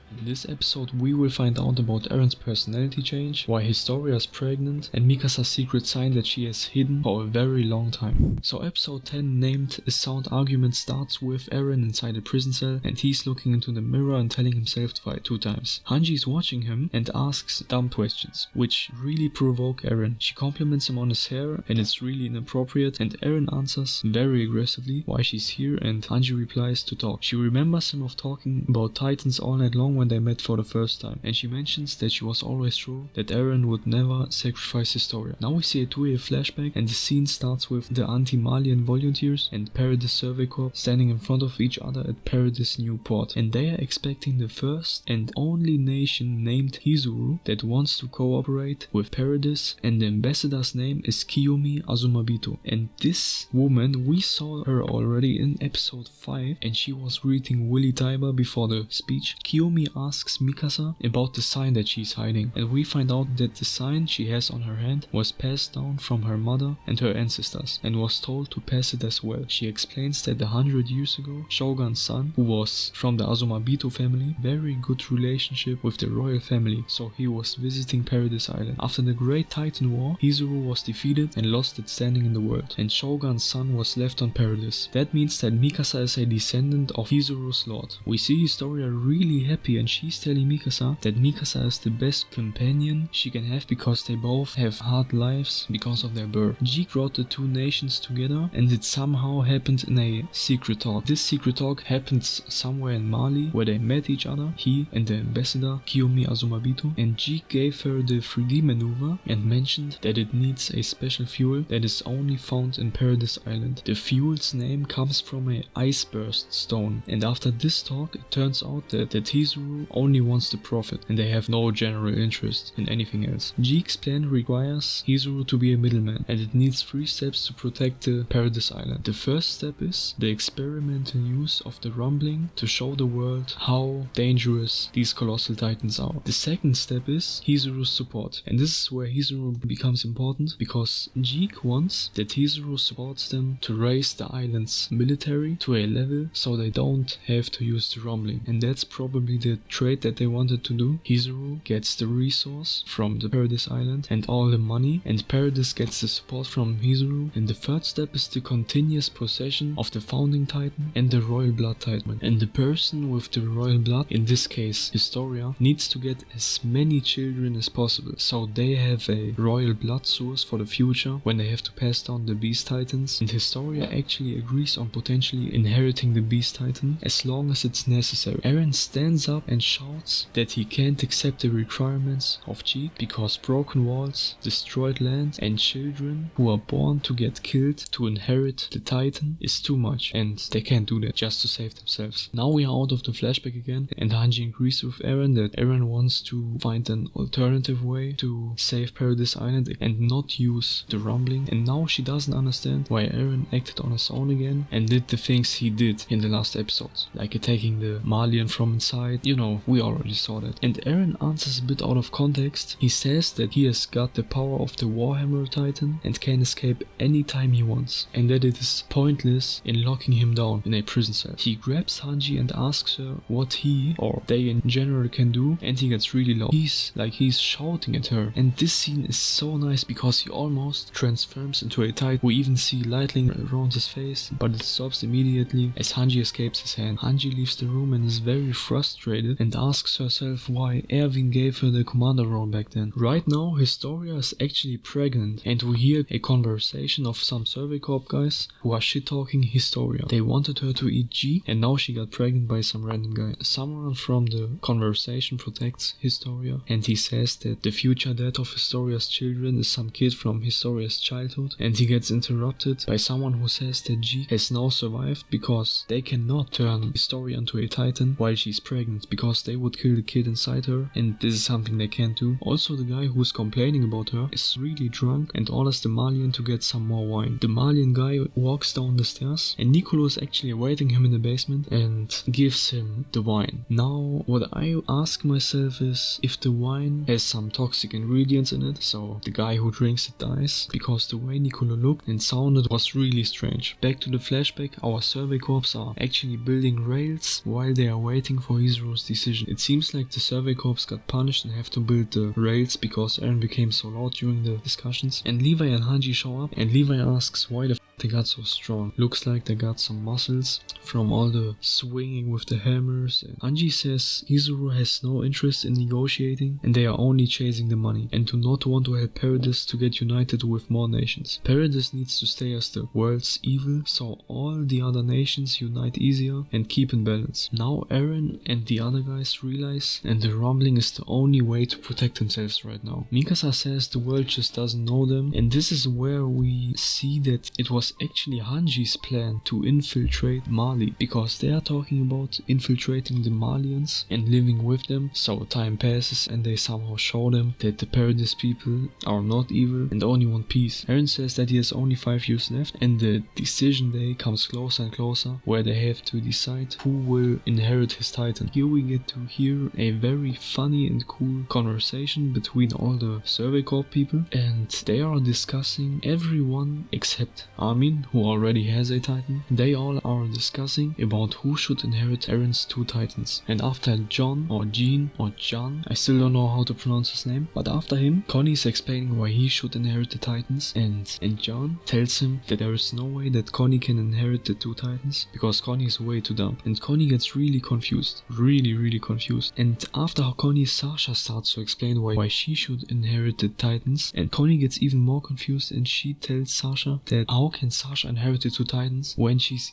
In this episode we will find out about Eren's personality change, why Historia is pregnant, and Mikasa's secret sign that she has hidden for a very long time. So episode 10, named A Sound Argument, starts with Eren inside a prison cell and he's looking into the mirror and telling himself to fight 2 times. Hanji is watching him and asks dumb questions, which really provoke Eren. She compliments him on his hair and it's really inappropriate, and Eren answers very aggressively why she's here, and Hanji replies to talk. She remembers him of talking about Titans all night long when they met for the first time, and she mentions that she was always sure that Eren would never sacrifice Historia. Now we see a 2-year flashback and the scene starts with the anti-Malian volunteers and Paradis Survey Corps standing in front of each other at Paradis New Port, and they are expecting the first and only nation named Hizuru that wants to cooperate with Paradis, and the ambassador's name is Kiyomi Azumabito. And this woman, we saw her already in episode 5 and she was greeting Willy Taiba before the speech. Kiyomi asks Mikasa about the sign that she's hiding, and we find out that the sign she has on her hand was passed down from her mother and her ancestors and was told to pass it as well. She explains that 100 years ago, Shogun's son, who was from the Azumabito family, very good relationship with the royal family, so he was visiting Paradis Island. After the Great Titan War, Hizuru was defeated and lost its standing in the world, and Shogun's son was left on Paradis. That means that Mikasa is a descendant of Hizuru's lord. We see Historia really happy and she's telling Mikasa that Mikasa is the best companion she can have because they both have hard lives because of their birth. Zeke brought the 2 nations together and it somehow happened in a secret talk. This secret talk happens somewhere in Mali where they met each other, he and the ambassador Kiyomi Azumabito, and Zeke gave her the 3D maneuver and mentioned that it needs a special fuel that is only found in Paradis Island. The fuel's name comes from a ice burst stone, and after this talk it turns out that Hizuru only wants the profit and they have no general interest in anything else. Zeke's plan requires Hizuru to be a middleman and it needs 3 steps to protect the Paradis Island. The first step is the experimental use of the rumbling to show the world how dangerous these colossal titans are. The second step is Hizuru's support, and this is where Hizuru becomes important because Zeke wants that Hizuru supports them to raise the island's military to a level so they don't have to use the rumbling, and that's probably the trade that they wanted to do. Hizuru gets the resource from the Paradis Island and all the money, and Paradis gets the support from Hizuru, and the third step is the continuous possession of the founding titan and the royal blood titan, and the person with the royal blood, in this case Historia, needs to get as many children as possible so they have a royal blood source for the future when they have to pass down the beast titans, and Historia actually agrees on potentially inheriting the beast titan as long as it's necessary. Eren stands up and shouts that he can't accept the requirements of Zeke because broken walls, destroyed land and children who are born to get killed to inherit the titan is too much, and they can't do that just to save themselves. Now we are out of the flashback again and Hanji agrees with Eren that Eren wants to find an alternative way to save Paradis Island and not use the rumbling, and now she doesn't understand why Eren acted on his own again and did the things he did in the last episodes, like attacking the Malian from inside. You know, we already saw that. And Eren answers a bit out of context. He says that he has got the power of the Warhammer Titan and can escape anytime he wants, and that it is pointless in locking him down in a prison cell. He grabs Hanji and asks her what he, or they in general, can do, and he gets really loud. He's shouting at her, and this scene is so nice because he almost transforms into a titan. We even see lightning around his face, but it stops immediately as Hanji escapes his hand. Hanji leaves the room and is very frustrated and asks herself why Erwin gave her the commander role back then. Right now Historia is actually pregnant and we hear a conversation of some Survey Corps guys who are shit-talking Historia. They wanted her to eat G and now she got pregnant by some random guy. Someone from the conversation protects Historia and he says that the future dad of Historia's children is some kid from Historia's childhood, and he gets interrupted by someone who says that G has now survived because they cannot turn Historia into a titan while she's pregnant because they would kill the kid inside her, and this is something they can't do. Also the guy who's complaining about her is really drunk and orders the Malian to get some more wine. The Malian guy walks down the stairs and Niccolo is actually awaiting him in the basement and gives him the wine. Now what I ask myself is if the wine has some toxic ingredients in it, so the guy who drinks it dies, because the way Niccolo looked and sounded was really strange. Back to the flashback, our Survey Corps are actually building rails while they are waiting for Hizuru Zero's decision. It seems like the Survey Corps got punished and have to build the rails because Eren became so loud during the discussions. And Levi and Hanji show up, and Levi asks why the f they got so strong. Looks like they got some muscles from all the swinging with the hammers. And Hanji says Hizuru has no interest in negotiating and they are only chasing the money and do not want to help Paradise to get united with more nations. Paradise needs to stay as the world's evil, so all the other nations unite easier and keep in balance. Now Eren and the other guys realize, and the rumbling is the only way to protect themselves right now. Mikasa says the world just doesn't know them, and this is where we see that it was actually Hanji's plan to infiltrate Mali, because they are talking about infiltrating the Malians and living with them. So time passes and they somehow show them that the Paradise people are not evil and only want peace. Eren says that he has only 5 years left, and the decision day comes closer and closer where they have to decide who will inherit his titan. Here we get to hear a very funny and cool conversation between all the Survey Corps people, and they are discussing, everyone except Armin, who already has a titan. They all are discussing about who should inherit Eren's 2 titans. And after John or Jean or John, I still don't know how to pronounce his name, but after him, Connie is explaining why he should inherit the titans, and John tells him that there is no way that Connie can inherit the 2 titans because Connie is way too dumb. And Connie gets really confused, really confused. And after Connie, Sasha starts to explain why she should inherit the titans, and Connie gets even more confused and she tells Sasha that how can Sasha inherit the 2 titans when she's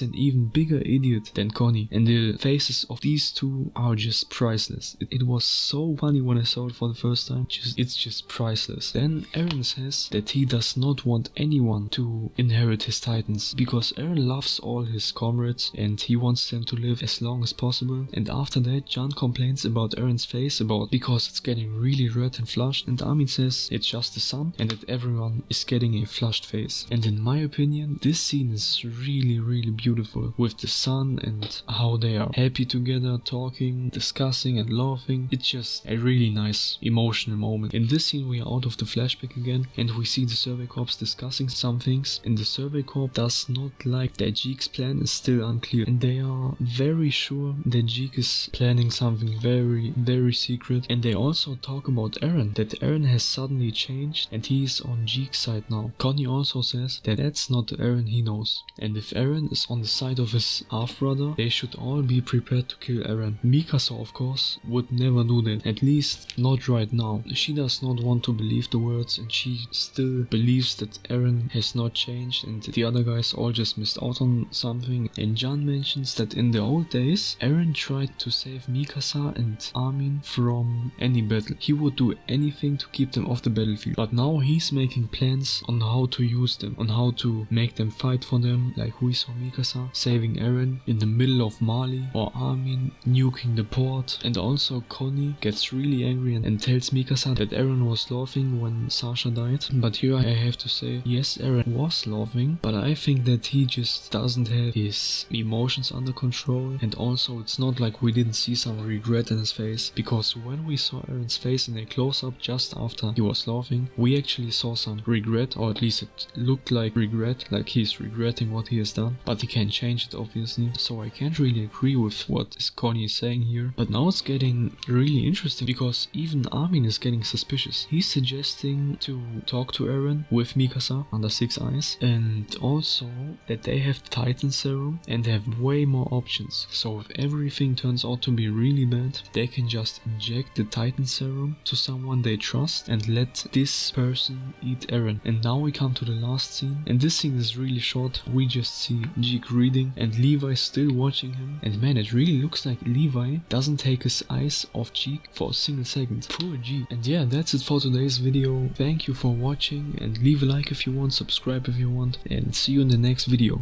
an even bigger idiot than Connie. And the faces of these two are just priceless. It was so funny when I saw it for the first time. It's just priceless. Then Eren says that he does not want anyone to inherit his titans because Eren loves all his comrades and he wants them to live as long as possible. And after that, John complains about Eren's face because it's getting really red and flushed, and Armin says it's just the sun and that everyone is getting a flushed face. And in my opinion, this scene is really beautiful with the sun and how they are happy together, talking, discussing and laughing. It's just a really nice emotional moment. In this scene we are out of the flashback again and we see the Survey Corps discussing some things, and the Survey Corps does not like that Zeke's plan is still unclear, and they are very sure that Zeke is planning something very secret. And they also talk about Eren, that Eren has suddenly changed and he is on Zeke's side now. Connie also says that that's not the Eren he knows, and if Eren is on the side of his half-brother, they should all be prepared to kill Eren. Mikasa of course would never do that, at least not right now. She does not want to believe the words and she still believes that Eren has not changed and the other guys all just missed out on something. And John mentions that in the old days, Eren tried to save Mikasa and Armin from any battle. He would do anything to keep them off the battlefield, but now he's making plans on how to use them, on how to make them fight for them, like we saw Mikasa saving Eren in the middle of Mali, or Armin nuking the port. And also Connie gets really angry and tells Mikasa that Eren was laughing when Sasha died. But here I have to say, yes, Eren was laughing, but I think that he just doesn't have his emotions under control, and also it's not like we didn't see some regret in his face, because when we saw Eren's face in a close-up just after he was laughing, we actually saw some regret, or at least it looked like regret, like he's regretting what he has done, but he can't change it obviously, so I can't really agree with what Connie is saying here. But now it's getting really interesting because even Armin is getting suspicious. He's suggesting to talk to Eren with Mikasa under 6 eyes, and also that they have the Titan serum and they have way more options, so if everything turns out to be really bad, they can just inject the Titan serum to someone they trust and let this person eat Eren. And now we come to the last scene, and this scene is really short. We just see Zeke reading and Levi still watching him, and man, it really looks like Levi doesn't take his eyes off Zeke for a single second. Poor Zeke. And yeah, that's it for today's video. Thank you for watching, and leave a like if you want, subscribe if you want, and see you in the next video.